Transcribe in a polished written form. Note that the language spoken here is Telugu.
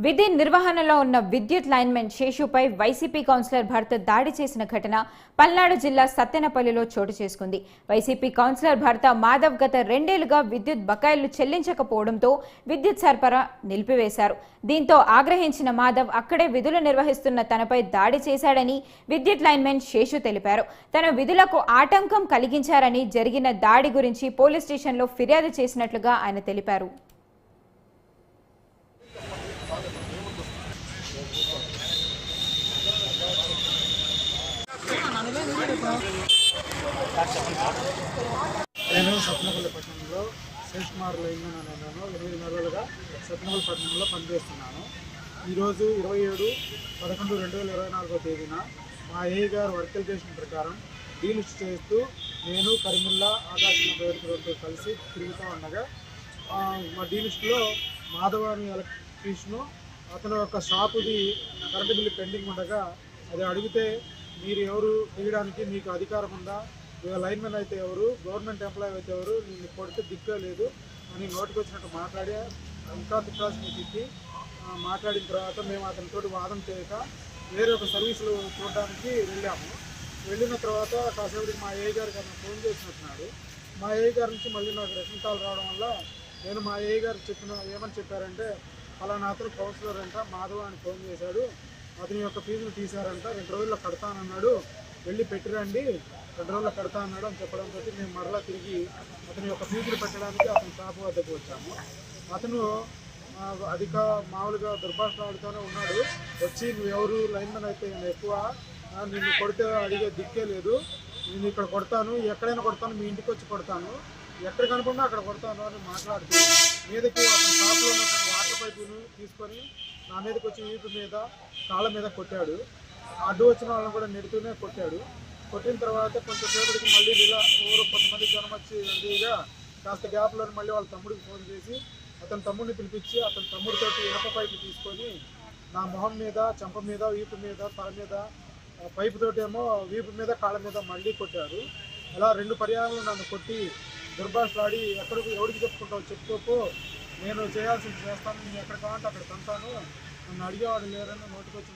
విధి నిర్వహణలో ఉన్న విద్యుత్ లైన్మెన్ శేషుపై వైసీపీ కౌన్సిలర్ భర్త దాడి చేసిన ఘటన పల్నాడు జిల్లా సత్తెనపల్లిలో చోటు చేసుకుంది. వైసీపీ కౌన్సిలర్ భర్త మాధవ్ గత 2 ఏళ్లుగా విద్యుత్ బకాయిలు చెల్లించకపోవడంతో విద్యుత్ సరఫరా నిలిపివేశారు. దీంతో ఆగ్రహించిన మాధవ్ అక్కడే విధులు నిర్వహిస్తున్న తనపై దాడి చేశాడని విద్యుత్ లైన్మెన్ శేషు తెలిపారు. తన విధులకు ఆటంకం కలిగించారని జరిగిన దాడి గురించి పోలీస్ స్టేషన్లో ఫిర్యాదు చేసినట్లుగా ఆయన తెలిపారు. నేను సత్తెనపల్లి పట్టణంలో శేష్ కుమార్ లైన్మెన్ అనే నేను 8 నెలలుగా సత్తెనపల్లి పట్టణంలో పనిచేస్తున్నాను. ఈరోజు 27/11/2024 తేదీన మా ఏఈ గారు వర్కిఫికేషన్ ప్రకారం డీలిస్ట్ చేస్తూ నేను కరీముల్లా ఆకాశం పేరుతో కలిసి తిరుగుతూ ఉండగా మా డీలిస్ట్లో మాధవ్ అనే ఎలక్ట్రీషియను అతను యొక్క షాపుది కరెంటు బిల్లు పెండింగ్ ఉండగా అది అడిగితే మీరు ఎవరు తీయడానికి మీకు అధికారం ఉందా, లైన్మెన్ అయితే ఎవరు, గవర్నమెంట్ ఎంప్లాయీ అయితే ఎవరు, నేను కొడితే దిక్కే లేదు అని నోటికి వచ్చినట్టు మాట్లాడి ఇంకా తిట్టాల్సిన తిట్టి మాట్లాడిన తర్వాత మేము అతనితో వాదన చేయక వేరే ఒక సర్వీసులు చూడడానికి వెళ్ళిన తర్వాత కాసేపటికి మా ఏఈ గారికి అతను ఫోన్ చేసినట్టున్నాడు. మా ఏఈ గారి నుంచి మళ్ళీ నాకు రిటర్న్ కాల్ రావడం వల్ల నేను మా ఏఈ గారు ఏమని చెప్పారంటే, ఫలానా అతను కౌన్సిలర్ అంట మాధవ్ అని ఫోన్ చేశాడు, అతని యొక్క ఫీజులు తీశారంట, 2 రోజుల్లో కడతానన్నాడు, వెళ్ళి పెట్టిరండి, 2 రోజుల్లో కడతా అన్నాడు అని చెప్పడంతో మేము మరలా తిరిగి అతని యొక్క ఫీజులు పెట్టడానికి అతని షాపు వద్దకు వచ్చాము. అతను మామూలుగా దుర్భాషలాడుతూనే ఉన్నాడు. వచ్చి నువ్వు ఎవరు లైన్మెన్ అయితే ఎక్కువ, నిన్ను కొడితే అడిగే దిక్కే లేదు, నేను ఇక్కడ కొడతాను, ఎక్కడైనా కొడతాను, మీ ఇంటికి వచ్చి కొడతాను, ఎక్కడ కనుకున్నా అక్కడ కొడతాను అని మాట్లాడుతూ మీదకి అతని షాప్లో ఉన్న వాటర్ పైపును తీసుకొని నా మీదకి వచ్చి వీపు మీద కాళ్ళ మీద కొట్టాడు. అడ్డు వచ్చిన వాళ్ళని కూడా నెడుతూనే కొట్టాడు. కొట్టిన తర్వాత కొంచెం సేపటికి మళ్ళీ ఇలా కొంతమంది జనం వచ్చి రెడీగా కాస్త గ్యాప్లో మళ్ళీ వాళ్ళ తమ్ముడికి ఫోన్ చేసి అతని తమ్ముడిని పిలిపించి అతని తమ్ముడితో ఇనప పైపు తీసుకొని నా మొహం మీద, చెంప మీద, వీపు మీద, తల మీద, పైపు తోటేమో వీపు మీద, కాళ్ళ మీద మళ్ళీ కొట్టారు. అలా 2 పర్యాయాలు నన్ను కొట్టి దుర్భాషలాడి ఎవరికి చెప్పుకుంటావు చెప్పుకోకు, నేను చేయాల్సింది చేస్తాను, నేను ఎక్కడ కావాలంటే అక్కడ తంతాను, నన్ను అడిగేవాడు లేరని నోటికి వచ్చిన